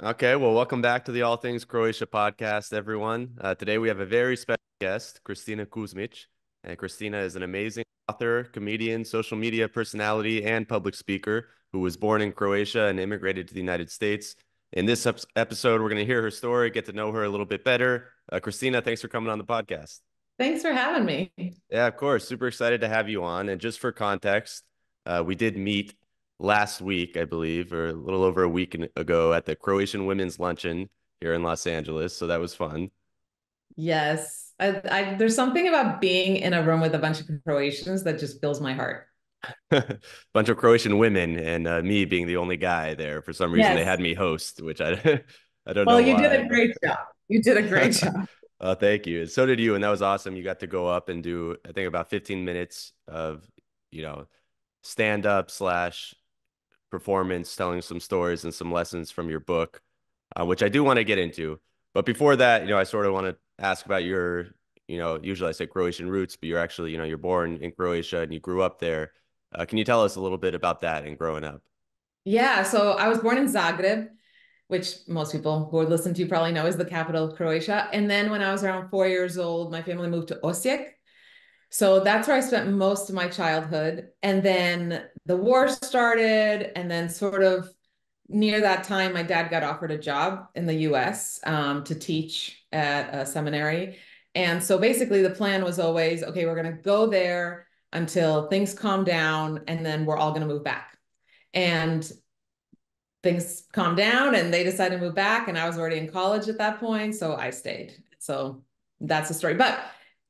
Okay, well, welcome back to the All Things Croatia podcast, everyone. Today we have a very special guest, Kristina Kuzmič. And Kristina is an amazing author, comedian, social media personality, and public speaker who was born in Croatia and immigrated to the United States. In this episode, we're going to hear her story, get to know her a little bit better. Kristina, thanks for coming on the podcast. Thanks for having me. Yeah, of course. Super excited to have you on. And just for context, we did meet last week, I believe, or a little over a week ago at the Croatian Women's Luncheon here in Los Angeles. So that was fun. Yes, there's something about being in a room with a bunch of Croatians that just fills my heart. Bunch of Croatian women and me being the only guy there. For some reason, they Yes. had me host, which I I don't Well, know you did why, a great job. You did a great but job. thank you. And so did you, and that was awesome. You got to go up and do, I think, about 15 minutes of, you know, stand up slash performance, telling some stories and some lessons from your book, which I do want to get into. But before that, I sort of want to ask about your, usually I say Croatian roots, but you're actually, you're born in Croatia and you grew up there. Can you tell us a little bit about that and growing up? Yeah, so I was born in Zagreb, which most people who are listening to you probably know is the capital of Croatia. And then when I was around 4 years old, my family moved to Osijek. So that's where I spent most of my childhood. And then the war started, and then sort of near that time, my dad got offered a job in the US to teach at a seminary. And so basically, the plan was always okay, we're going to go there until things calm down, and then we're all going to move back. And things calmed down, and they decided to move back. And I was already in college at that point. So I stayed. So that's the story. But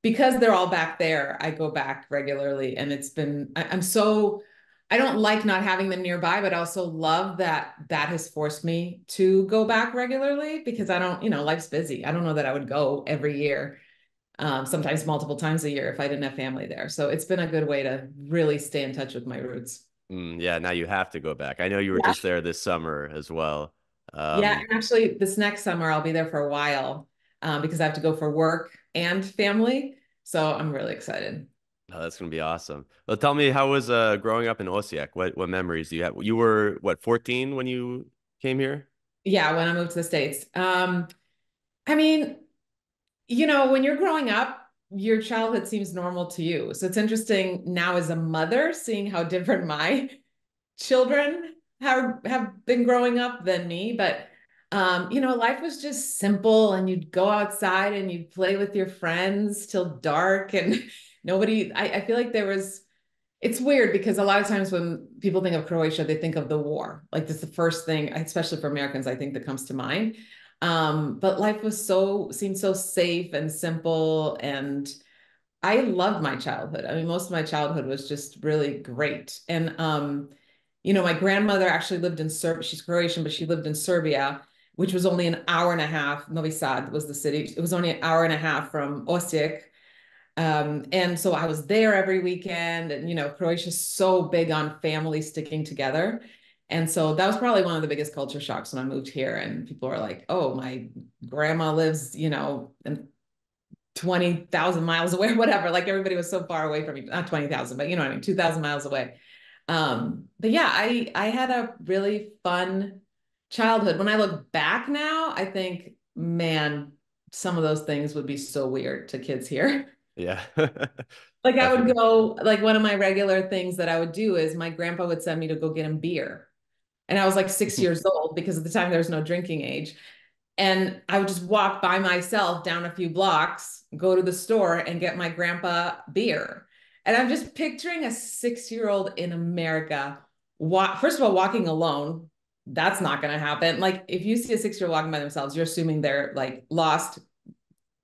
because they're all back there, I go back regularly. And it's been, I'm so, I don't like not having them nearby, but I also love that that has forced me to go back regularly because I don't, life's busy. I don't know that I would go every year, sometimes multiple times a year if I didn't have family there. So it's been a good way to really stay in touch with my roots. Yeah, now you have to go back. I know you were Yeah. just there this summer as well. Yeah, Um, and actually, this next summer I'll be there for a while because I have to go for work and family. So I'm really excited. oh, that's gonna be awesome. Well, tell me, how was growing up in Osijek? What memories do you have? You were what, 14 when you came here? Yeah, when I moved to the States. I mean, when you're growing up, your childhood seems normal to you. So it's interesting now as a mother seeing how different my children have been growing up than me. But life was just simple and you'd go outside and you'd play with your friends till dark and nobody, I feel like it's weird because a lot of times when people think of Croatia, they think of the war. Like that's the first thing, especially for Americans, I think that comes to mind. But life seemed so safe and simple. And I loved my childhood. I mean, most of my childhood was just really great. And, my grandmother actually lived in Serbia. She's Croatian, but she lived in Serbia, which was only an hour and a half. Novi Sad was the city. It was only an hour and a half from Osijek. And so I was there every weekend. And, Croatia's so big on family sticking together. And so that was probably one of the biggest culture shocks when I moved here. And people were like, oh, my grandma lives, in 20,000 miles away or whatever. Like everybody was so far away from me, not 20,000, but you know what I mean, 2,000 miles away. But yeah, I had a really fun childhood. When I look back now, I think, man, some of those things would be so weird to kids here. Yeah, Like I would definitely. go, like one of my regular things that I would do is my grandpa would send me to go get him beer. And I was like 6 years old because at the time there was no drinking age. And I would just walk by myself down a few blocks, go to the store and get my grandpa beer. And I'm just picturing a 6 year old in America. First of all, walking alone, that's not going to happen. Like if you see a 6 year old walking by themselves, you're assuming they're like lost,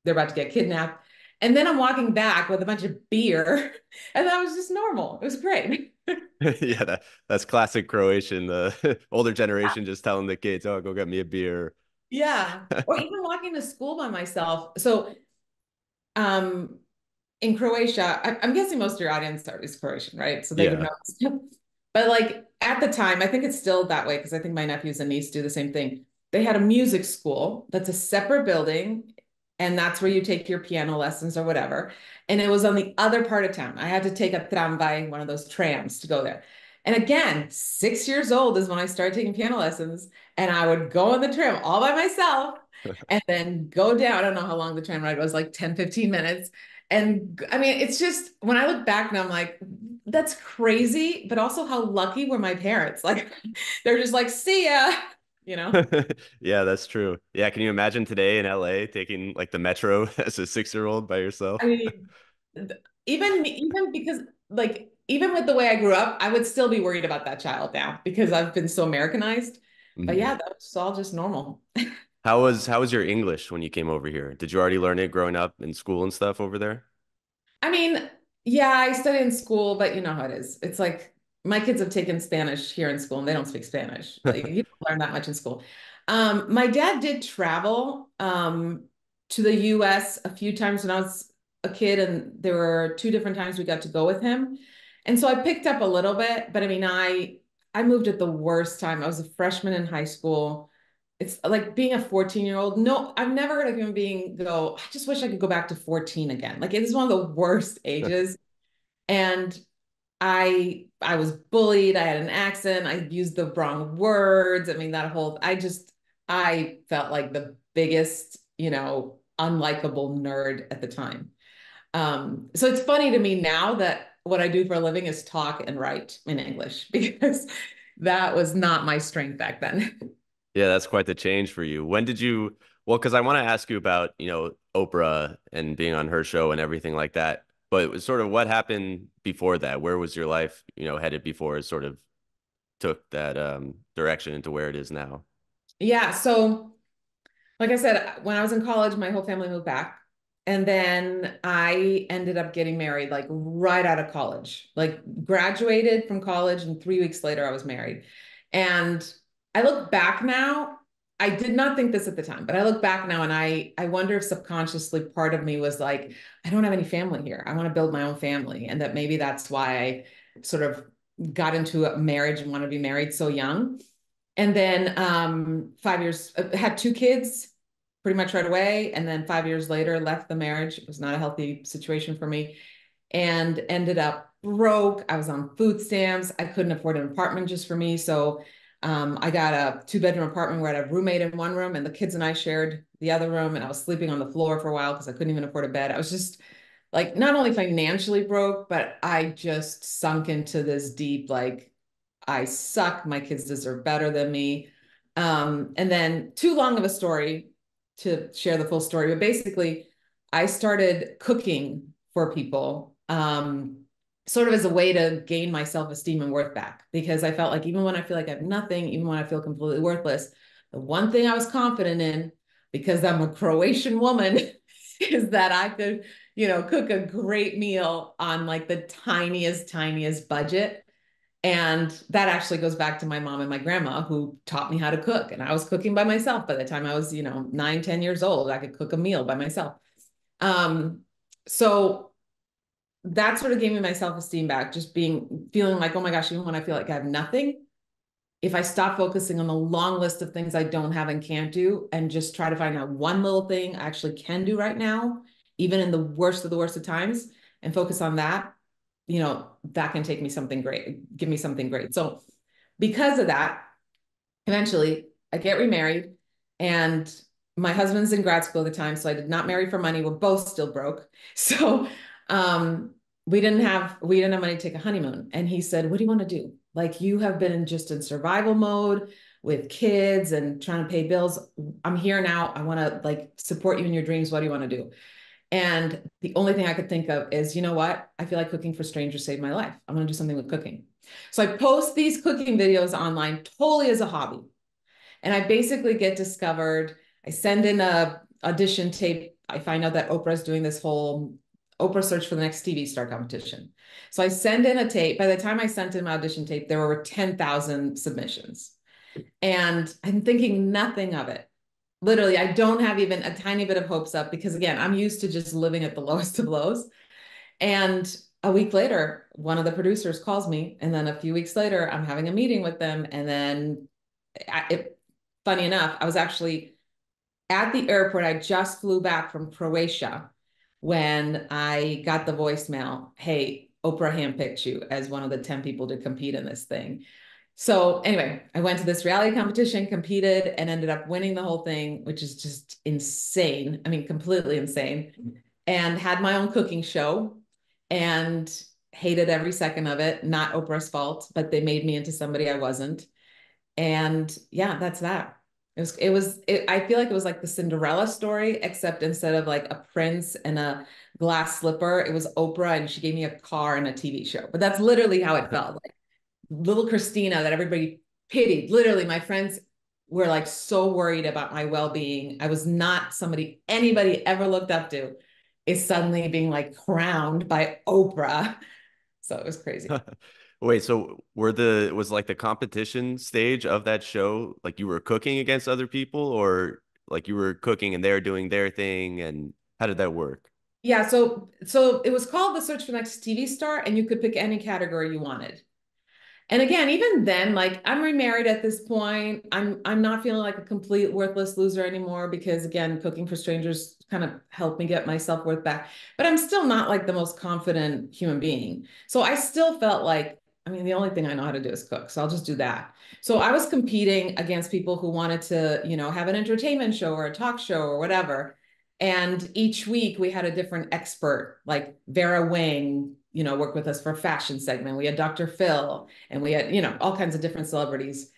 they're about to get kidnapped. And then I'm walking back with a bunch of beer, and that was just normal. It was great. Yeah, that's classic Croatian. The older generation just telling the kids, "Oh, go get me a beer." Yeah. Or even walking to school by myself. So um in Croatia, I'm guessing most of your audience is Croatian, right? So they would Yeah. know. But like at the time, I think it's still that way because I think my nephews and niece do the same thing. They had a music school that's a separate building, and that's where you take your piano lessons or whatever. And it was on the other part of town. I had to take a tramway, one of those trams, to go there. And again, 6 years old is when I started taking piano lessons, and I would go on the tram all by myself and then go down. I don't know how long the tram ride was, like 10, 15 minutes. And I mean, it's just when I look back now, I'm like, that's crazy, but also how lucky were my parents? Like, they're just like, see ya, you know? Yeah, that's true. Yeah, can you imagine today in LA taking like the metro as a 6-year-old by I yourself? mean, even because like even with the way I grew up, I would still be worried about that child now because I've been so Americanized. But Mhm. yeah, that was all just normal. How was your English when you came over here? Did you already learn it growing up in school and stuff over there? I mean, yeah, I studied in school, but you know how it is. It's like my kids have taken Spanish here in school and they don't speak Spanish. Like you don't learn that much in school. My dad did travel to the US a few times when I was a kid, and there were two different times we got to go with him. And so I picked up a little bit, but I mean, I moved at the worst time. I was a freshman in high school. It's like being a 14-year-old. No, I've never heard a human being go, I just wish I could go back to 14 again. Like it is one of the worst ages. And I was bullied. I had an accent. I used the wrong words. I mean, that whole I felt like the biggest, unlikable nerd at the time. So it's funny to me now that what I do for a living is talk and write in English because that was not my strength back then. Yeah, that's quite the change for you. When did you, well, because I want to ask you about, Oprah and being on her show and everything like that. But it was sort of what happened before that? Where was your life, headed before it sort of took that direction into where it is now? Yeah. So like I said, when I was in college, my whole family moved back. And then I ended up getting married like right out of college, like graduated from college, and 3 weeks later I was married. And I look back now, I did not think this at the time, but I look back now and I wonder if subconsciously part of me was like, I don't have any family here. I want to build my own family. And that maybe that's why I sort of got into a marriage and want to be married so young. And then 5 years, had two kids pretty much right away. And then 5 years later, left the marriage. It was not a healthy situation for me and ended up broke. I was on food stamps. I couldn't afford an apartment just for me. So I got a 2-bedroom apartment where I had a roommate in one room and the kids and I shared the other room. And I was sleeping on the floor for a while because I couldn't even afford a bed. I was just like not only financially broke, but I just sunk into this deep, like, I suck. My kids deserve better than me. And then too long of a story to share the full story, but basically, I started cooking for people, sort of as a way to gain my self-esteem and worth back. Because I felt like even when I feel like I have nothing, even when I feel completely worthless, the one thing I was confident in, because I'm a Croatian woman, is that I could, cook a great meal on like the tiniest budget. And that actually goes back to my mom and my grandma who taught me how to cook. And I was cooking by myself by the time I was, 9, 10 years old. I could cook a meal by myself. Um, so that sort of gave me my self-esteem back, just feeling like, oh my gosh, even when I feel like I have nothing, if I stop focusing on the long list of things I don't have and can't do, and just try to find out one little thing I actually can do right now, even in the worst of times, and focus on that, that can take me something great, give me something great. So because of that, eventually I get remarried, and my husband's in grad school at the time, so I did not marry for money. We're both still broke. So um, we didn't have money to take a honeymoon. And he said, what do you want to do? Like you have been just in survival mode with kids and trying to pay bills. I'm here now. I want to like support you in your dreams. What do you want to do? And the only thing I could think of is, you know what? I feel like cooking for strangers saved my life. I'm going to do something with cooking. So I post these cooking videos online totally as a hobby. And I basically get discovered. I send in a audition tape. I find out that Oprah's doing this whole Oprah search for the next TV star competition. So I send in a tape. By the time I sent in my audition tape, there were 10,000 submissions. And I'm thinking nothing of it. Literally, I don't have even a tiny bit of hopes up because, again, I'm used to just living at the lowest of lows. And a week later, one of the producers calls me. And then a few weeks later, I'm having a meeting with them. And then, funny enough, I was actually at the airport. I just flew back from Croatia when I got the voicemail. Hey, Oprah handpicked you as one of the 10 people to compete in this thing. So anyway, I went to this reality competition, competed, and ended up winning the whole thing, which is just insane. I mean, completely insane. And had my own cooking show and hated every second of it. Not Oprah's fault, but they made me into somebody I wasn't. And yeah, that's that. I feel like it was like the Cinderella story, except instead of like a prince and a glass slipper, it was Oprah and she gave me a car and a TV show. But that's literally how it felt. Like little Kristina that everybody pitied. Literally, my friends were like so worried about my well-being. I was not somebody anybody ever looked up to, is suddenly being like crowned by Oprah. So it was crazy. Wait, so was like the competition stage of that show, like you were cooking against other people, or like you were cooking and they're doing their thing, and how did that work? Yeah, so it was called the Search for the Next TV Star, and you could pick any category you wanted. And again, even then, like I'm remarried at this point. I'm not feeling like a complete worthless loser anymore because again, cooking for strangers kind of helped me get my self-worth back. But I'm still not like the most confident human being. So I still felt like, I mean, the only thing I know how to do is cook. So I'll just do that. So I was competing against people who wanted to, have an entertainment show or a talk show or whatever. And each week we had a different expert, like Vera Wang, worked with us for a fashion segment. We had Dr. Phil and we had, all kinds of different celebrities.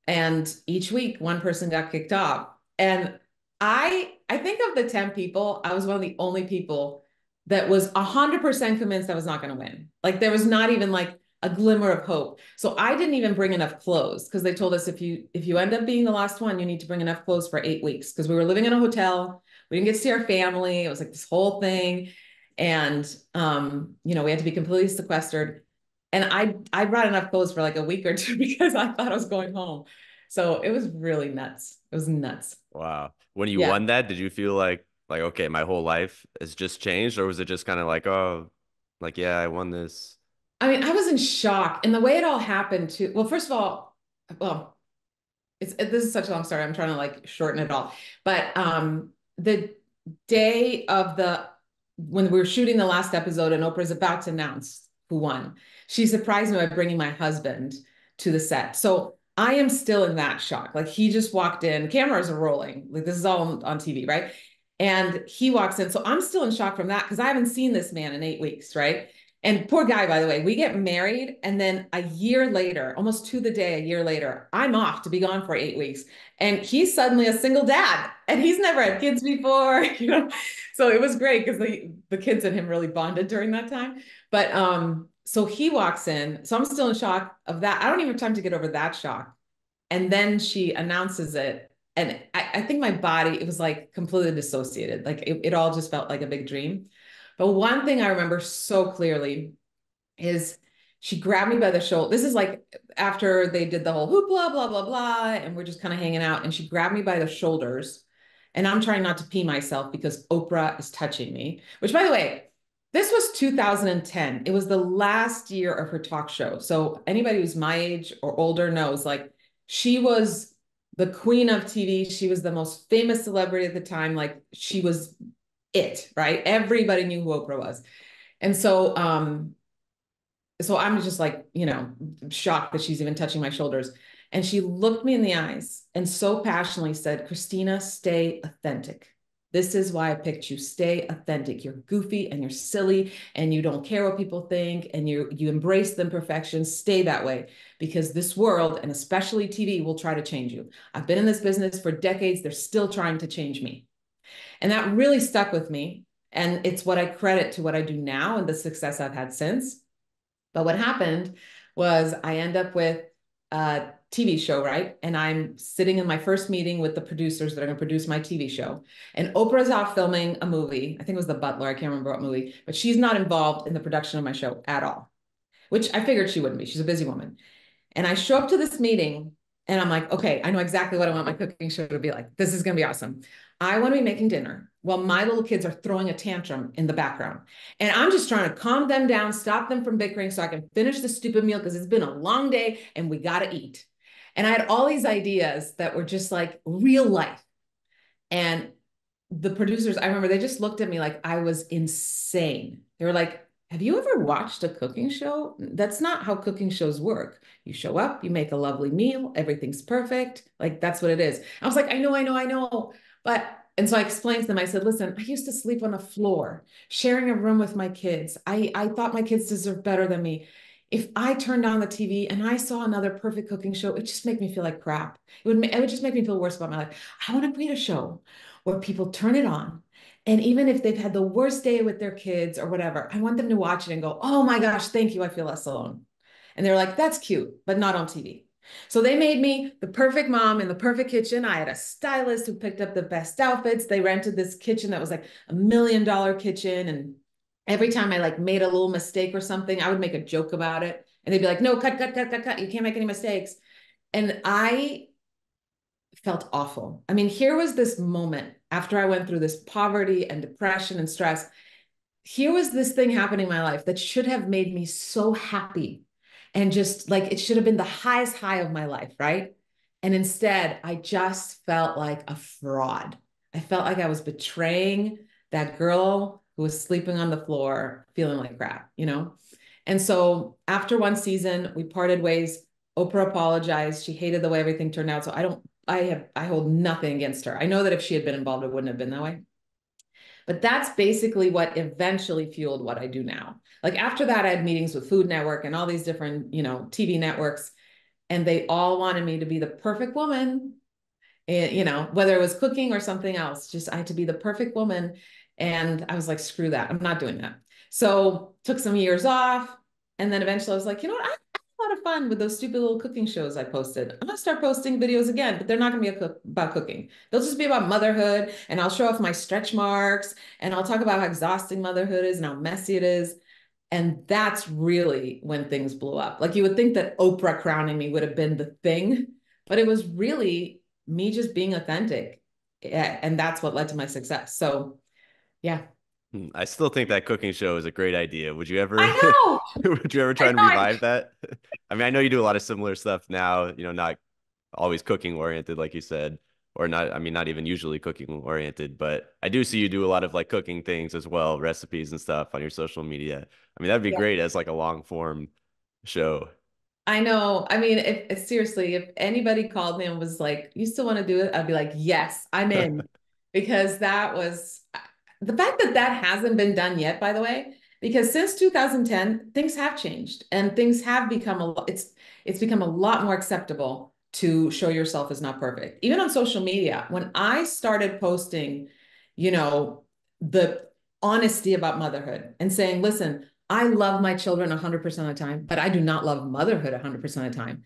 And each week one person got kicked off. And I think of the 10 people, I was one of the only people that was 100% convinced I was not going to win. Like there was not even like a glimmer of hope. So I didn't even bring enough clothes because they told us if you end up being the last one, you need to bring enough clothes for 8 weeks because we were living in a hotel. We didn't get to see our family. It was like this whole thing. And we had to be completely sequestered. And I brought enough clothes for like a week or two because I thought I was going home. So it was really nuts. It was nuts. Wow. When you Yeah. won that, did you feel like okay, my whole life has just changed, or was it just kind of like, oh, like yeah, I won this? I mean, I was in shock. And the way it all happened too. Well, first of all, well, this is such a long story. I'm trying to like shorten it all. But the day of the when we were shooting the last episode and Oprah's about to announce who won, she surprised me by bringing my husband to the set. So I am still in that shock. Like he just walked in, cameras are rolling. Like this is all on TV, right? And he walks in. So I'm still in shock from that because I haven't seen this man in 8 weeks, right? And poor guy, by the way, we get married. And then a year later, almost to the day, a year later, I'm off to be gone for 8 weeks. And he's suddenly a single dad and he's never had kids before, So it was great because the kids and him really bonded during that time. But so he walks in. So I'm still in shock of that. I don't even have time to get over that shock. And then she announces it. And I think my body, it was like completely dissociated. Like it all just felt like a big dream. But one thing I remember so clearly is she grabbed me by the shoulder. This is like after they did the whole hoopla, blah, blah, blah. And we're just kind of hanging out. And she grabbed me by the shoulders. And I'm trying not to pee myself because Oprah is touching me, which by the way, this was 2010. It was the last year of her talk show. So anybody who's my age or older knows like she was the queen of TV. She was the most famous celebrity at the time. Like she was it, right? Everybody knew who Oprah was. And so I'm just like, shocked that she's even touching my shoulders. And she looked me in the eyes and so passionately said, Kristina, stay authentic. This is why I picked you. Stay authentic. You're goofy and you're silly and you don't care what people think and you embrace the imperfections. Stay that way because this world and especially TV will try to change you. I've been in this business for decades. They're still trying to change me. And that really stuck with me. And it's what I credit to what I do now and the success I've had since. But what happened was I end up with a TV show, right? And I'm sitting in my first meeting with the producers that are going to produce my TV show. And Oprah's out filming a movie. I think it was The Butler. I can't remember what movie, but she's not involved in the production of my show at all, which I figured she wouldn't be. She's a busy woman. And I show up to this meeting and I'm like, okay, I know exactly what I want my cooking show to be like. This is going to be awesome. I want to be making dinner while my little kids are throwing a tantrum in the background. And I'm just trying to calm them down, stop them from bickering so I can finish the stupid meal because it's been a long day and we got to eat. And I had all these ideas that were just like real life. And the producers, I remember they just looked at me like I was insane. They were like, have you ever watched a cooking show? That's not how cooking shows work. You show up, you make a lovely meal, everything's perfect. Like that's what it is. I was like, I know. But, and so I explained to them, I said, listen, I used to sleep on the floor, sharing a room with my kids. I thought my kids deserved better than me. If I turned on the TV and I saw another perfect cooking show, it just make me feel like crap. It would just make me feel worse about my life. I want to create a show where people turn it on, and even if they've had the worst day with their kids or whatever, I want them to watch it and go, oh my gosh, thank you. I feel less alone. And they're like, that's cute, but not on TV. So they made me the perfect mom in the perfect kitchen. I had a stylist who picked up the best outfits. They rented this kitchen that was like $1 million kitchen. And every time I like made a little mistake or something, I would make a joke about it. And they'd be like, no, cut. You can't make any mistakes. And I felt awful. I mean, here was this moment after I went through this poverty and depression and stress. Here was this thing happening in my life that should have made me so happy and just like it should have been the highest high of my life, right? And instead, I just felt like a fraud. I felt like I was betraying that girl who was sleeping on the floor, feeling like crap, you know? And so after one season, we parted ways. Oprah apologized. She hated the way everything turned out. So I hold nothing against her. I know that if she had been involved, it wouldn't have been that way. But that's basically what eventually fueled what I do now. Like after that, I had meetings with Food Network and all these different, TV networks, and they all wanted me to be the perfect woman, whether it was cooking or something else, just I had to be the perfect woman. And I was like, screw that. I'm not doing that. So took some years off. And then eventually I was like, you know what? I had a lot of fun with those stupid little cooking shows I posted. I'm going to start posting videos again, but they're not going to be about cooking. They'll just be about motherhood. And I'll show off my stretch marks and I'll talk about how exhausting motherhood is and how messy it is. And that's really when things blew up. Like you would think that Oprah crowning me would have been the thing, but it was really me just being authentic. Yeah, and that's what led to my success. So, yeah. I still think that cooking show is a great idea. Would you ever I know. would you ever try I and know. revive that? I mean, I know you do a lot of similar stuff now, not always cooking oriented, like you said, or not, I mean, not even usually cooking oriented, but I do see you do a lot of like cooking things as well, recipes and stuff on your social media. I mean, that'd be Yeah. great as like a long form show. I know. I mean, if seriously, if anybody called me and was like, "You still want to do it?" I'd be like, "Yes, I'm in," because that was the fact that that hasn't been done yet. By the way, because since 2010, things have changed and things have become a lot. It's become a lot more acceptable to show yourself as not perfect, even on social media. When I started posting, you know, the honesty about motherhood and saying, "Listen." I love my children 100% of the time, but I do not love motherhood 100% of the time.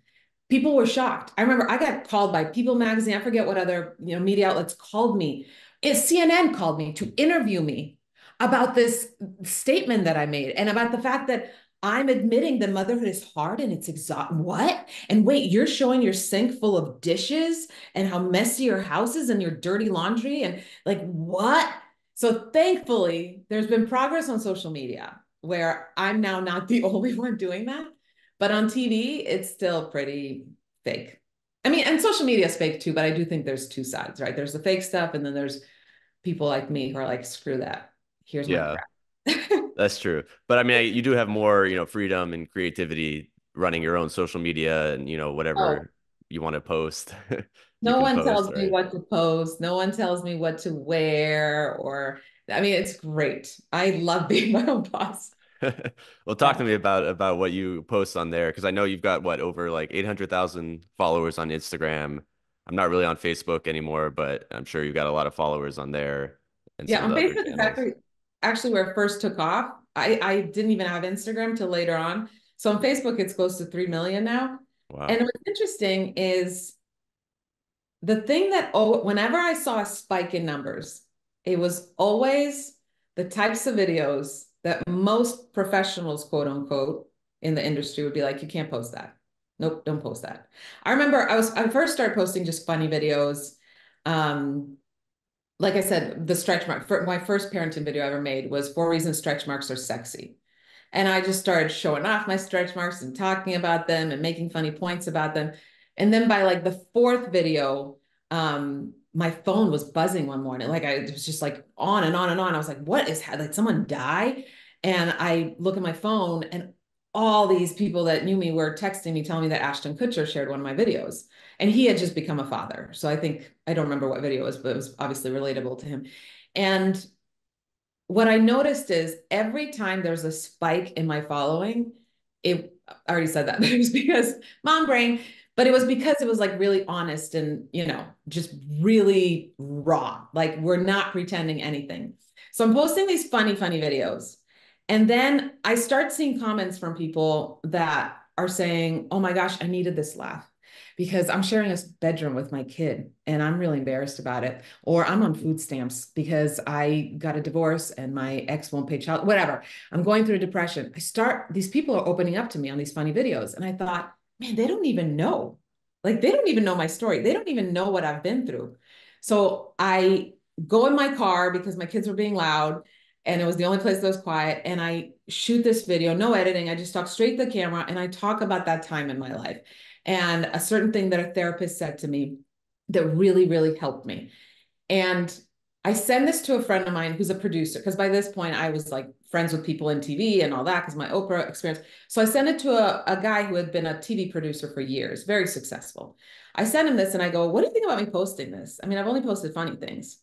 People were shocked. I remember I got called by People Magazine. I forget what other media outlets called me. CNN called me to interview me about this statement that I made and about the fact that I'm admitting that motherhood is hard and it's exhausting. What? And wait, you're showing your sink full of dishes and how messy your house is and your dirty laundry and like what? So thankfully, there's been progress on social media where I'm now not the only one doing that. But on TV, it's still pretty fake. I mean, and social media is fake too, but I do think there's two sides, right? There's the fake stuff, and then there's people like me who are like, screw that. Here's my Yeah, crap. that's true. But I mean, you do have more, freedom and creativity running your own social media and, Oh, whatever you want to post, you no can one post, tells me right? what to post. No one tells me what to wear, or I mean, it's great. I love being my own boss. Well, talk to Yeah. me about what you post on there because I know you've got what over like 800,000 followers on Instagram. I'm not really on Facebook anymore, but I'm sure you've got a lot of followers on there and some Yeah, of on the other Facebook is channels. actually where it first took off. I didn't even have Instagram till later on. So on Facebook, it's close to 3 million now. And Wow. what's interesting is the thing that whenever I saw a spike in numbers, it was always the types of videos that most professionals, quote unquote, in the industry would be like, you can't post that. Nope, don't post that. I remember I first started posting just funny videos. Um, like I said, the stretch mark for my first parenting video I ever made was 4 reasons stretch marks are sexy. And I just started showing off my stretch marks and talking about them and making funny points about them. And then by like the fourth video, my phone was buzzing one morning. Like it was just like on and on and on. I was like, what is like someone die? And I look at my phone and all these people that knew me were texting me, telling me that Ashton Kutcher shared one of my videos. And he had just become a father. So I think, I don't remember what video it was, but it was obviously relatable to him. And what I noticed is every time there's a spike in my following, I already said that, but it was because mom brain, but it was because it was like really honest and, just really raw. Like we're not pretending anything. So I'm posting these funny videos. And then I start seeing comments from people that are saying, oh my gosh, I needed this laugh because I'm sharing a bedroom with my kid and I'm really embarrassed about it. Or I'm on food stamps because I got a divorce and my ex won't pay child, whatever. I'm going through a depression. These people are opening up to me on these funny videos. And I thought, man, they don't even know. Like, they don't even know my story. They don't even know what I've been through. So I go in my car because my kids were being loud and it was the only place that was quiet. And I shoot this video, no editing. I just talk straight to the camera and I talk about that time in my life and a certain thing that a therapist said to me that really helped me. And I send this to a friend of mine who's a producer, because by this point I was like friends with people in TV and all that because my Oprah experience. So I sent it to a guy who had been a TV producer for years, very successful. I sent him this and I go, what do you think about me posting this? I mean, I've only posted funny things.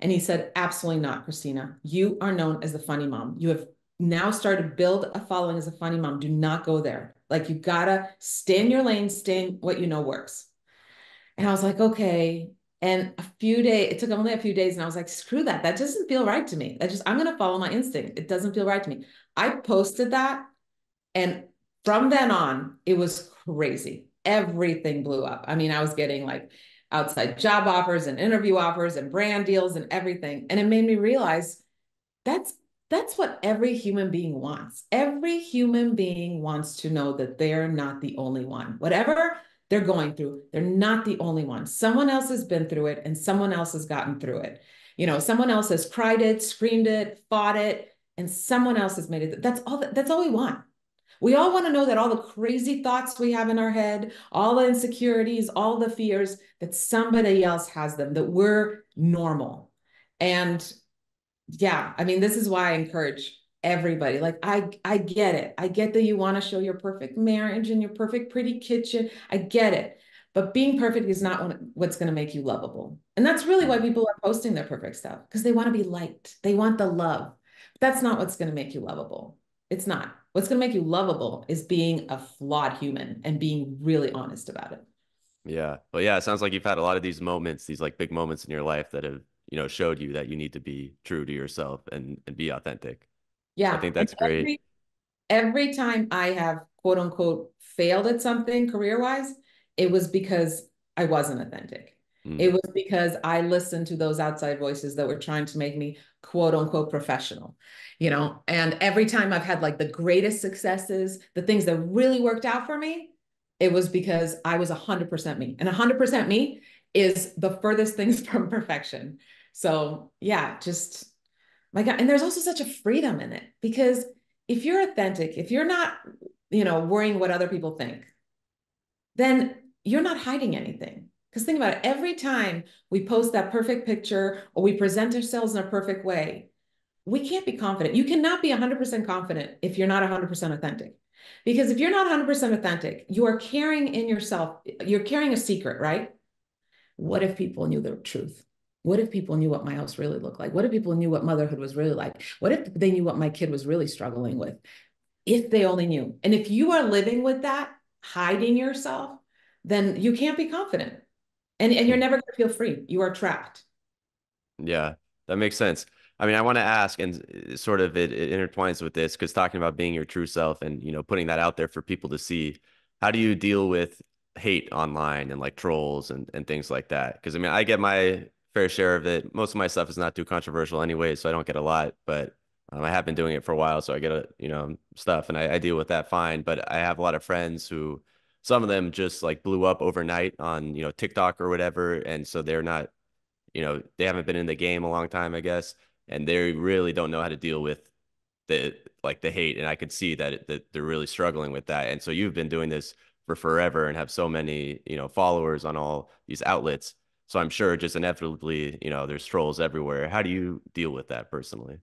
And he said, absolutely not, Kristina. You are known as the funny mom. You have now started to build a following as a funny mom. Do not go there. Like, you gotta stay in your lane, stay in what you know works. And I was like, okay. And it took only a few days. And I was like, screw that. That doesn't feel right to me. I'm going to follow my instinct. It doesn't feel right to me. I posted that. And from then on, it was crazy. Everything blew up. I mean, I was getting like outside job offers and interview offers and brand deals and everything. And it made me realize that's that's what every human being wants. Every human being wants to know that they're not the only one. Whatever they're going through, they're not the only one. Someone else has been through it and someone else has gotten through it. Someone else has cried it, screamed it, fought it, and someone else has made it. That's all we want. We all want to know that all the crazy thoughts we have in our head, all the insecurities, all the fears, that somebody else has them, that we're normal. And yeah, I mean, this is why I encourage everybody. Like, I get it. I get that you want to show your perfect marriage and your perfect pretty kitchen. I get it. But being perfect is not what's going to make you lovable. And that's really why people are posting their perfect stuff, because they want to be liked. They want the love. But that's not what's going to make you lovable. It's not. What's going to make you lovable is being a flawed human and being really honest about it. Yeah. Well, yeah, it sounds like you've had a lot of these moments, these like big moments in your life that have, showed you that you need to be true to yourself and be authentic. So I Yeah. think And that's great. every time I have quote unquote failed at something career wise, it was because I wasn't authentic. It Mm. was because I listened to those outside voices that were trying to make me quote unquote professional, and every time I've had like the greatest successes, the things that really worked out for me, it was because I was 100% me. And 100% me is the furthest things from perfection. So yeah, just my God. And there's also such a freedom in it because if you're authentic, if you're not, worrying what other people think, then you're not hiding anything. Because think about it, every time we post that perfect picture or we present ourselves in a perfect way, we can't be confident. You cannot be 100% confident if you're not 100% authentic. Because if you're not 100% authentic, you are carrying in yourself, you're carrying a secret, right? What if people knew the truth? What if people knew what my house really looked like? What if people knew what motherhood was really like? What if they knew what my kid was really struggling with? If they only knew. And if you are living with that, hiding yourself, then you can't be confident. And you're never going to feel free. You are trapped. Yeah, that makes sense. I mean, I want to ask, and sort of it intertwines with this, because talking about being your true self and, putting that out there for people to see, how do you deal with hate online and like trolls and things like that? Because I mean, I get my fair share of it. Most of my stuff is not too controversial anyway, so I don't get a lot, but I have been doing it for a while, so I get stuff and I deal with that fine. But I have a lot of friends who, some of them just like blew up overnight on, TikTok or whatever. And so they're not, they haven't been in the game a long time, I guess, and they really don't know how to deal with the hate. And I could see that they're really struggling with that. And so you've been doing this for forever and have so many, followers on all these outlets. So I'm sure just inevitably, there's trolls everywhere. How do you deal with that personally?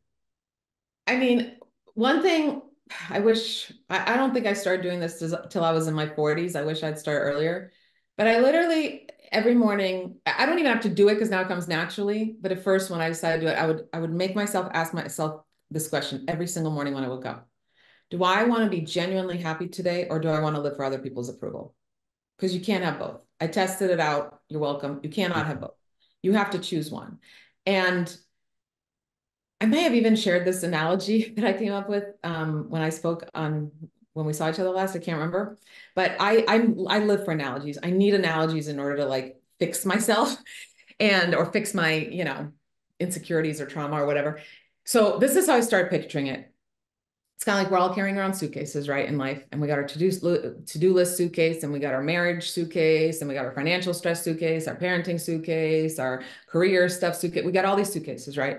I mean, One thing I wish, I don't think I started doing this till I was in my 40s. I wish I'd start earlier. But I literally every morning, I don't even have to do it because now it comes naturally. But at first, when I decided to do it, I would make myself ask myself this question every single morning when I woke up. Do I want to be genuinely happy today, or do I want to live for other people's approval? Because you can't have both. I tested it out. You're welcome. You cannot have both. You have to choose one. And I may have even shared this analogy that I came up with when I spoke on when we saw each other last. I can't remember, but I live for analogies. I need analogies in order to like fix myself and or fix my insecurities or trauma or whatever. So this is how I start picturing it. It's kind of like we're all carrying around suitcases, right, in life, and we got our to-do list suitcase, and we got our marriage suitcase, and we got our financial stress suitcase, our parenting suitcase, our career stuff suitcase. We got all these suitcases, right?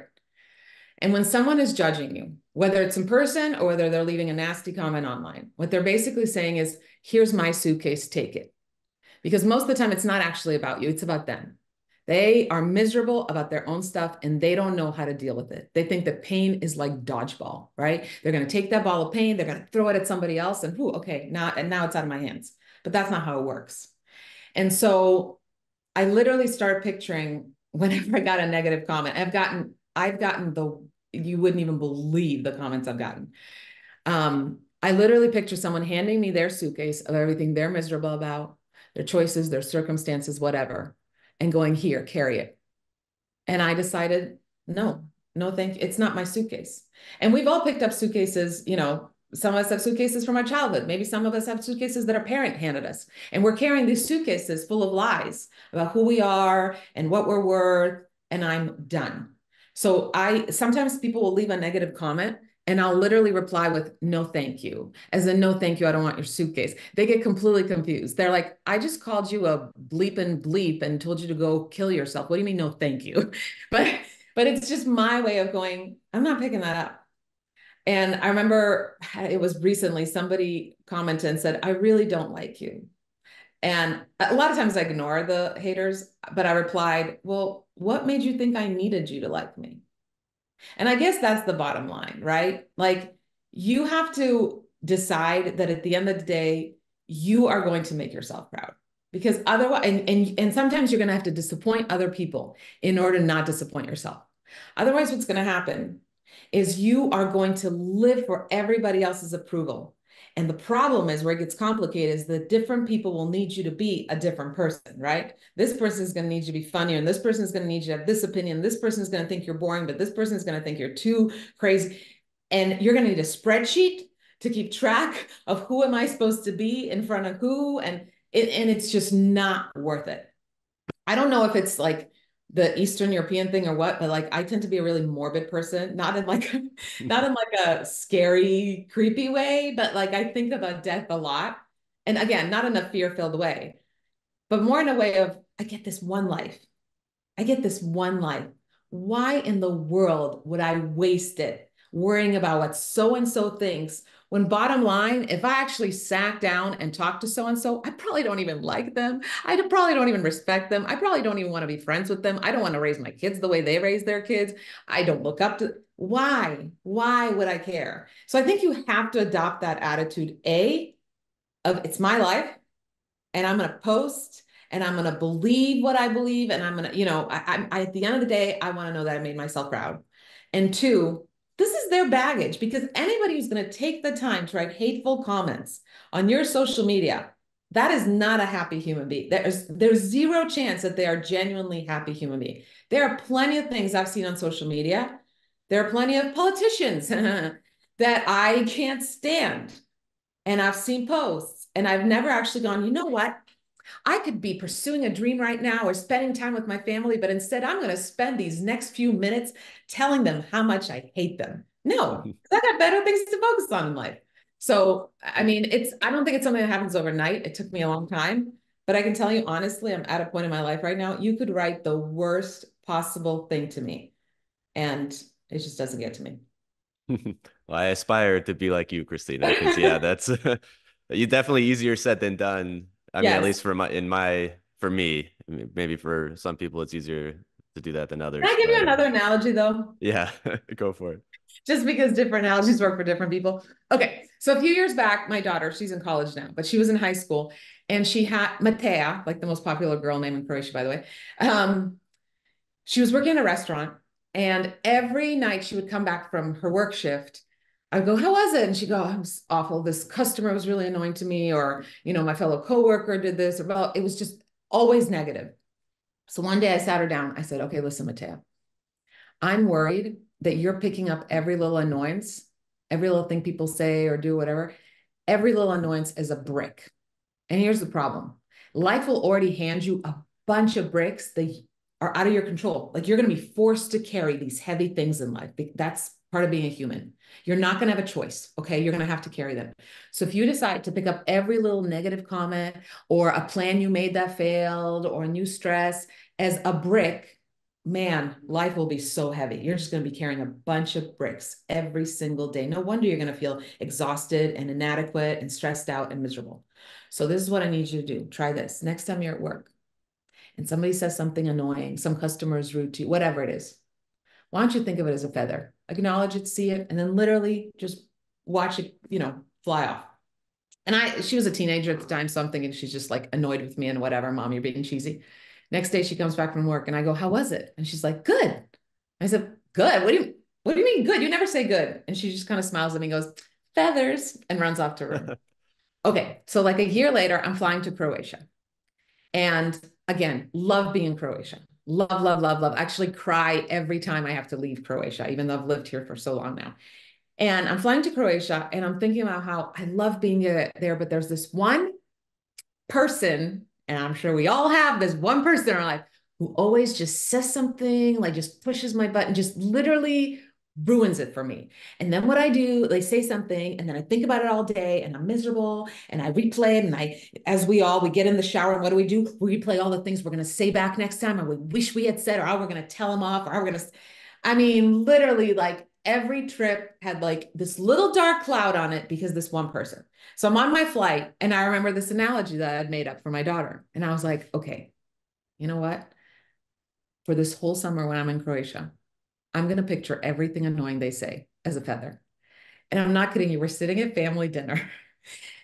And when someone is judging you, whether it's in person or whether they're leaving a nasty comment online, what they're basically saying is, here's my suitcase, take it. Because most of the time, it's not actually about you, it's about them. They are miserable about their own stuff and they don't know how to deal with it. They think that pain is like dodgeball, right? They're going to take that ball of pain, they're going to throw it at somebody else, and whoo, okay, now it's out of my hands. But that's not how it works. And so I literally started picturing whenever I got a negative comment. I've gotten you wouldn't even believe the comments I've gotten. I literally picture someone handing me their suitcase of everything they're miserable about, their choices, their circumstances, whatever, and going, here, carry it. And I decided, no, no, thank you. It's not my suitcase. And we've all picked up suitcases, some of us have suitcases from our childhood. Maybe some of us have suitcases that our parent handed us. And we're carrying these suitcases full of lies about who we are and what we're worth. And I'm done. So sometimes people will leave a negative comment and I'll literally reply with no, thank you. As in, no, thank you. I don't want your suitcase. They get completely confused. They're like, I just called you a bleep and bleep and told you to go kill yourself. What do you mean, no, thank you? But but it's just my way of going, I'm not picking that up. And I remember it was recently somebody commented and said, I really don't like you. And a lot of times I ignore the haters, but I replied, well, what made you think I needed you to like me? And I guess that's the bottom line, right? Like you have to decide that at the end of the day, you are going to make yourself proud. Because otherwise, and sometimes you're going to have to disappoint other people in order to not disappoint yourself. Otherwise, what's going to happen is you are going to live for everybody else's approval. And the problem is where it gets complicated is that different people will need you to be a different person, right? This person is going to need you to be funnier, and this person is going to need you to have this opinion. This person is going to think you're boring, but this person is going to think you're too crazy. And you're going to need a spreadsheet to keep track of who am I supposed to be in front of who, and it's just not worth it. I don't know if it's like the Eastern European thing or what, but like I tend to be a really morbid person, not in like not in like a scary, creepy way, but like I think about death a lot. And again, not in a fear-filled way, but more in a way of I get this one life. I get this one life. Why in the world would I waste it worrying about what so and so thinks? When bottom line, if I actually sat down and talked to so and so, I probably don't even like them. I probably don't even respect them. I probably don't even want to be friends with them. I don't want to raise my kids the way they raise their kids. I don't look up to. Why? Why would I care? So I think you have to adopt that attitude, of it's my life and I'm going to post and I'm going to believe what I believe. And I'm going to, at the end of the day, I want to know that I made myself proud. And two, this is their baggage because anybody who's going to take the time to write hateful comments on your social media, that is not a happy human being. There's zero chance that they are genuinely happy human being. There are plenty of things I've seen on social media. There are plenty of politicians that I can't stand. And I've seen posts and I've never actually gone, you know what? I could be pursuing a dream right now or spending time with my family, but instead I'm going to spend these next few minutes telling them how much I hate them. No, I got better things to focus on in life. So, I mean, I don't think it's something that happens overnight. It took me a long time, but I can tell you honestly, I'm at a point in my life right now. You could write the worst possible thing to me and it just doesn't get to me. Well, I aspire to be like you, Kristina, because yeah, that's you definitely easier said than done. I mean, at Yes. least for me, I mean, maybe for some people it's easier to do that than Can I others, give you but another analogy though? yeah, go for it. just because different analogies work for different people. Okay. So a few years back, my daughter, she's in college now, but she was in high school and she had Matea, like the most popular girl name in Croatia, by the way. She was working in a restaurant and every night she would come back from her work shift. I'd go, how was it? And she'd go, oh, it was awful. This customer was really annoying to me, or, my fellow coworker did this, or well, it was just always negative. So one day I sat her down. I said, okay, listen, Matea, I'm worried that you're picking up every little annoyance, every little thing people say or do, whatever. Every little annoyance is a brick. And here's the problem. Life will already hand you a bunch of bricks that are out of your control. Like you're going to be forced to carry these heavy things in life. That's part of being a human. You're not going to have a choice. Okay. You're going to have to carry them. So if you decide to pick up every little negative comment or a plan you made that failed or a new stress as a brick, man, life will be so heavy. You're just going to be carrying a bunch of bricks every single day. No wonder you're going to feel exhausted and inadequate and stressed out and miserable. So this is what I need you to do. Try this. Next time you're at work and somebody says something annoying, some customer is rude to you, whatever it is, why don't you think of it as a feather? Acknowledge it, see it, and then literally just watch it, fly off. And she was a teenager at the time, so I'm thinking she's just like annoyed with me and whatever, mom, you're being cheesy. Next day she comes back from work and I go, how was it? And she's like, good. I said, good. What do you mean good? You never say good. And she just kind of smiles at me and goes, feathers, and runs off to her room. Okay. So like a year later, I'm flying to Croatia. And again, love being in Croatia. Love, love, love, love. Actually cry every time I have to leave Croatia, even though I've lived here for so long now. And I'm flying to Croatia and I'm thinking about how I love being there, but there's this one person, and I'm sure we all have this one person in our life who always just says something, like just pushes my button, just literally ruins it for me. And then what I do, they say something, and then I think about it all day, and I'm miserable, and I replay it, and we get in the shower, and what do? We replay all the things we're going to say back next time, and we wish we had said, or how we're going to tell them off, or how we're going to, I mean, literally, like every trip had like this little dark cloud on it because this one person. So I'm on my flight, and I remember this analogy that I had made up for my daughter, and I was like, okay, you know what? For this whole summer when I'm in Croatia, I'm going to picture everything annoying they say as a feather. And I'm not kidding you. We're sitting at family dinner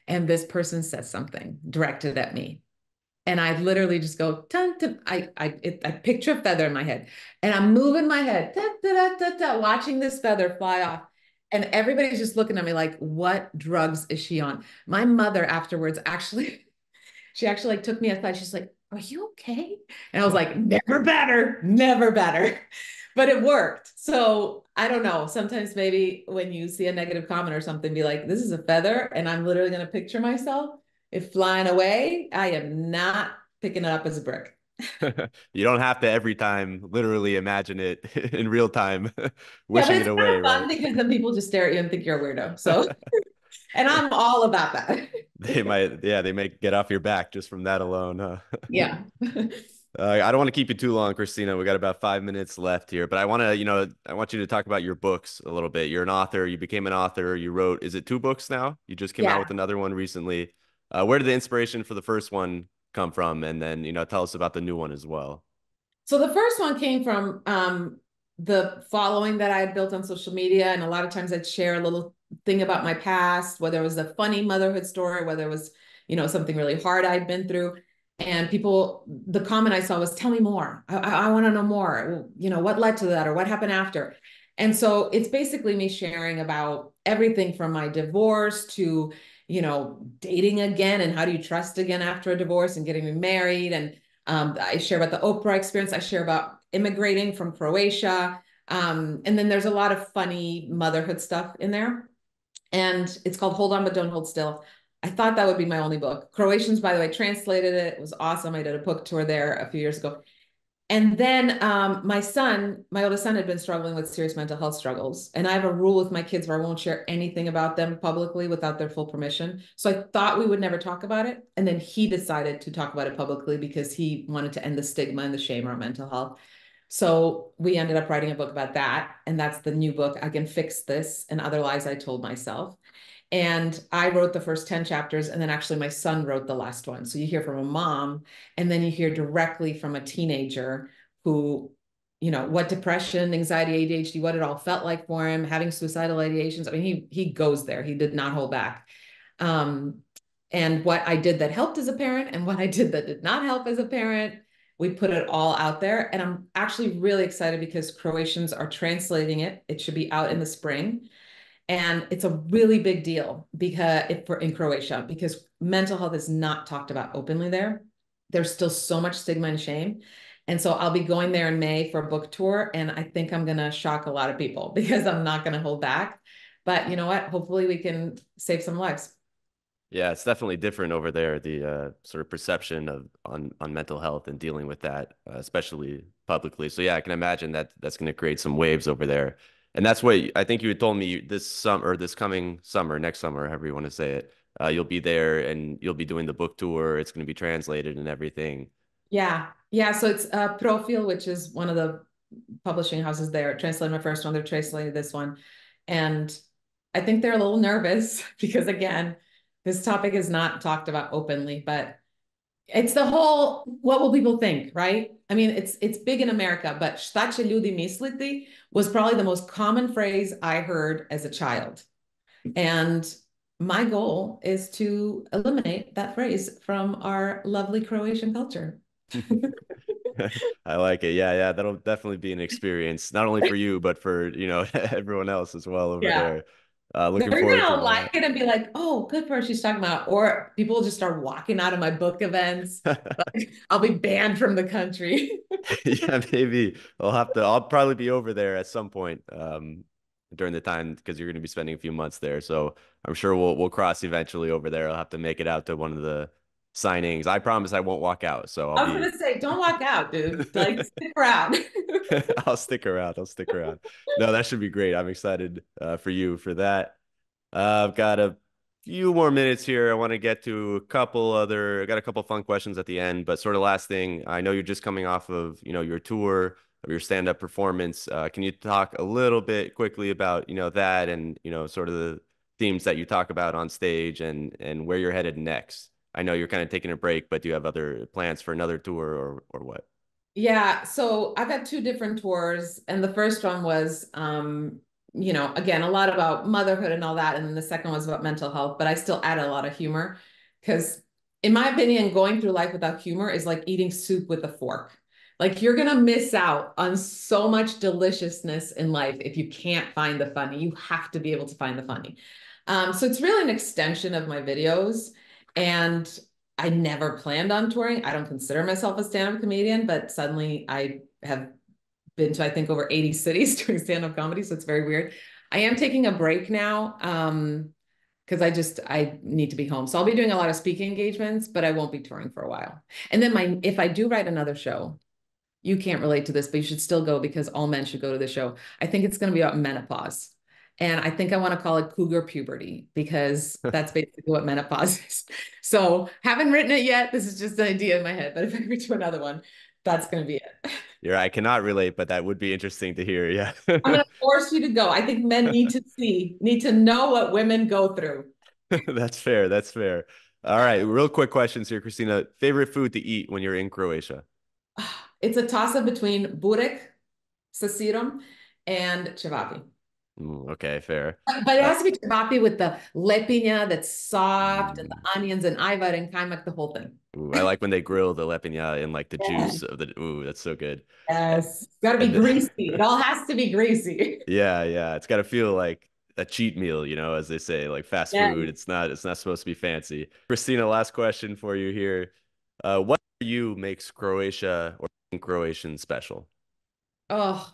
and this person says something directed at me. And I literally just go, dun, dun. I picture a feather in my head and I'm moving my head, da, da, da, da, watching this feather fly off. And everybody's just looking at me like, what drugs is she on? My mother afterwards she actually like took me aside. She's like, are you okay? And I was like, never better, never better. But it worked. So I don't know. Sometimes maybe when you see a negative comment or something, be like, this is a feather. And I'm literally going to picture myself if flying away. I am not picking it up as a brick. You don't have to every time literally imagine it in real time, Yeah, but wishing it it's kind away, of fun right? because then people just stare at you and think you're a weirdo. So, and I'm all about that. They might get off your back just from that alone, huh? Yeah. I don't want to keep you too long, Kristina. We got about 5 minutes left here, but I want you to talk about your books a little bit. You're an author. You became an author. You wrote, is it two books now? You just came out with Yeah. another one recently. Where did the inspiration for the first one come from? And then, tell us about the new one as well. So the first one came from the following that I had built on social media. And a lot of times I'd share a little thing about my past, whether it was a funny motherhood story, whether it was, something really hard I'd been through. And the comment I saw was, tell me more. I want to know more. What led to that or what happened after? And so it's basically me sharing about everything from my divorce to, dating again and how do you trust again after a divorce and getting remarried. And I share about the Oprah experience. I share about immigrating from Croatia. And then there's a lot of funny motherhood stuff in there. And it's called Hold On But Don't Hold Still. I thought that would be my only book. Croatians, by the way, translated it. It was awesome. I did a book tour there a few years ago. And then my oldest son had been struggling with serious mental health struggles. And I have a rule with my kids where I won't share anything about them publicly without their full permission. So I thought we would never talk about it. And then he decided to talk about it publicly because he wanted to end the stigma and the shame around mental health. So we ended up writing a book about that. And that's the new book, I Can Fix This and Other Lies I Told Myself. And I wrote the first 10 chapters, and then actually my son wrote the last one. So you hear from a mom, and then you hear directly from a teenager who what depression, anxiety, ADHD, what it all felt like for him, having suicidal ideations. I mean, he goes there. He did not hold back. Um, and what I did that helped as a parent and what I did that did not help as a parent, we put it all out there. And I'm actually really excited because Croatians are translating it. It should be out in the spring. And it's a really big deal because in Croatia, because mental health is not talked about openly there. There's still so much stigma and shame. And so I'll be going there in May for a book tour. And I think I'm going to shock a lot of people because I'm not going to hold back. But you know what? Hopefully we can save some lives. Yeah, it's definitely different over there. The sort of perception of on mental health and dealing with that, especially publicly. So yeah, I can imagine that that's going to create some waves over there. And that's what I think you had told me this summer, this coming summer, next summer, however you want to say it. You'll be there and you'll be doing the book tour. It's going to be translated and everything. Yeah. Yeah. So it's Profil, which is one of the publishing houses there. Translated my first one. They're translating this one. And I think they're a little nervous because, again, this topic is not talked about openly, but it's the whole, what will people think, right? I mean, it's big in America, but šta će ljudi misliti was probably the most common phrase I heard as a child. And my goal is to eliminate that phrase from our lovely Croatian culture. I like it. Yeah, yeah, that'll definitely be an experience, not only for you, but for, everyone else as well over Yeah. there. They're Looking forward to gonna like that. it and be like, "Oh, good for her. She's talking about." Or people will just start walking out of my book events. Like, I'll be banned from the country. Yeah, maybe I'll probably be over there at some point during the time because you're going to be spending a few months there. So I'm sure we'll cross eventually over there. I'll have to make it out to one of the signings. I promise I won't walk out. So I'll I was be gonna say, don't walk out, dude. Like, stick around. I'll stick around. I'll stick around. No, that should be great. I'm excited for you for that. I've got a few more minutes here. I want to get to I got a couple fun questions at the end, but sort of last thing, I know you're just coming off of, your tour of your stand-up performance. Can you talk a little bit quickly about, that and, sort of the themes that you talk about on stage and where you're headed next? I know you're kind of taking a break, but do you have other plans for another tour or what? Yeah, so I've had two different tours, and the first one was, again, a lot about motherhood and all that, and then the second was about mental health, but I still added a lot of humor because, in my opinion, going through life without humor is like eating soup with a fork. Like you're gonna miss out on so much deliciousness in life if you can't find the funny. You have to be able to find the funny. So it's really an extension of my videos, and I never planned on touring. I don't consider myself a stand-up comedian, but suddenly I have been to, I think, over 80 cities doing stand-up comedy. So it's very weird. I am taking a break now because I need to be home. So I'll be doing a lot of speaking engagements, but I won't be touring for a while. And then if I do write another show, you can't relate to this, but you should still go because all men should go to the show. I think it's going to be about menopause. And I think I want to call it cougar puberty because that's basically what menopause is. So haven't written it yet. This is just an idea in my head. But if I ever do another one, that's going to be it. Yeah, I cannot relate, but that would be interesting to hear. Yeah. I'm going to force you to go. I think men need to know what women go through. That's fair. That's fair. All right. Real quick questions here, Kristina. Favorite food to eat when you're in Croatia? It's a toss up between burek sa sirom and cevapi. Okay, fair. But it Uh, has to be cevapi with the lepinja that's soft and the mm, onions and ajvar and kajmak, the whole thing. I like when they grill the lepinja in like the Yes. juice of the. Ooh, that's so good. Yes. It's got to be And greasy. It all has to be greasy. yeah, yeah, it's got to feel like a cheat meal, as they say, like fast Yes. food. It's not supposed to be fancy. Kristina, last question for you here. What for you makes Croatia or Croatian special? Oh,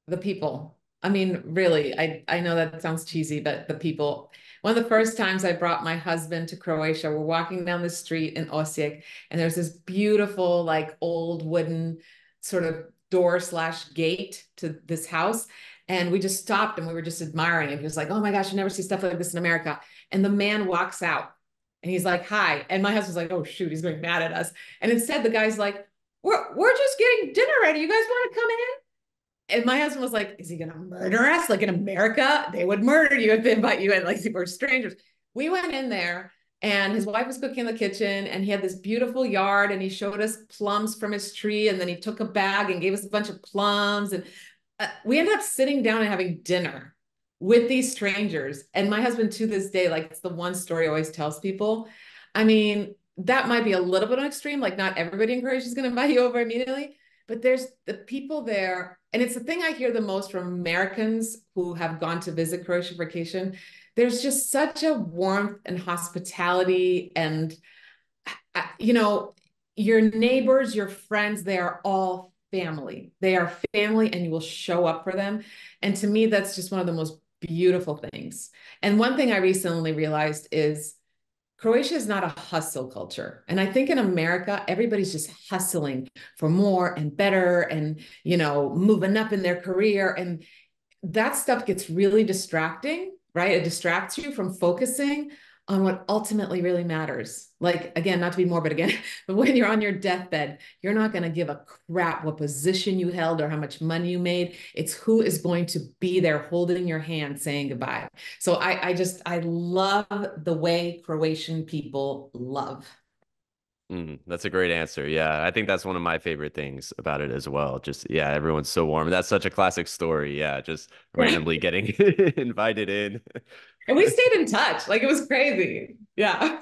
the people. I mean, really, I know that sounds cheesy, but the people. One of the first times I brought my husband to Croatia, we're walking down the street in Osijek, and there's this beautiful, like old wooden sort of door slash gate to this house. And we just stopped and we were just admiring it. He was like, "Oh my gosh, you never see stuff like this in America." And the man walks out and he's like, "Hi." And my husband's like, "Oh shoot, he's going mad at us." And instead the guy's like, we're just getting dinner ready. You guys want to come in? And my husband was like, "Is he gonna murder us? Like in America, they would murder you if they invite you in, like we're strangers." We went in there. And his wife was cooking in the kitchen, and he had this beautiful yard, and he showed us plums from his tree, and then he took a bag and gave us a bunch of plums, and we ended up sitting down and having dinner with these strangers. And my husband, to this day, like, it's the one story he always tells people. I mean, that might be a little bit on extreme. Like, not everybody in Croatia is going to invite you over immediately, but there's the people there. And it's the thing I hear the most from Americans who have gone to visit Croatia vacation. There's just such a warmth and hospitality. And, you know, your neighbors, your friends, they are all family. They are family, and you will show up for them. And to me, that's just one of the most beautiful things. And one thing I recently realized is Croatia is not a hustle culture. And I think in America, everybody's just hustling for more and better and, you know, moving up in their career. And that stuff gets really distracting, right? It distracts you from focusing on what ultimately really matters. Like, again, not to be morbid again, but when you're on your deathbed, you're not going to give a crap what position you held or how much money you made. It's who is going to be there holding your hand saying goodbye. So I love the way Croatian people love. That's a great answer. Yeah, I think that's one of my favorite things about it as well. Just, yeah, everyone's so warm. That's such a classic story. Yeah, just randomly getting invited in. And we stayed in touch. Like, it was crazy. Yeah.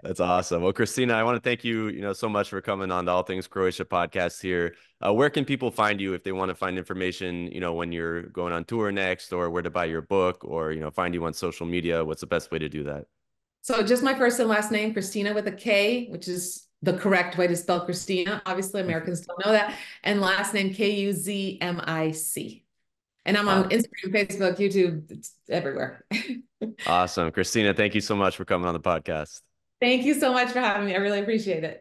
That's awesome. Well, Kristina, I want to thank you, so much for coming on the All Things Croatia podcast here. Where can people find you if they want to find information, when you're going on tour next, or where to buy your book, or, find you on social media? What's the best way to do that? So just my first and last name, Kristina with a K, which is the correct way to spell Kristina. Obviously, Americans don't know that. And last name, Kuzmic. And I'm on Instagram, Facebook, YouTube, it's everywhere. Awesome. Kristina, thank you so much for coming on the podcast. Thank you so much for having me. I really appreciate it.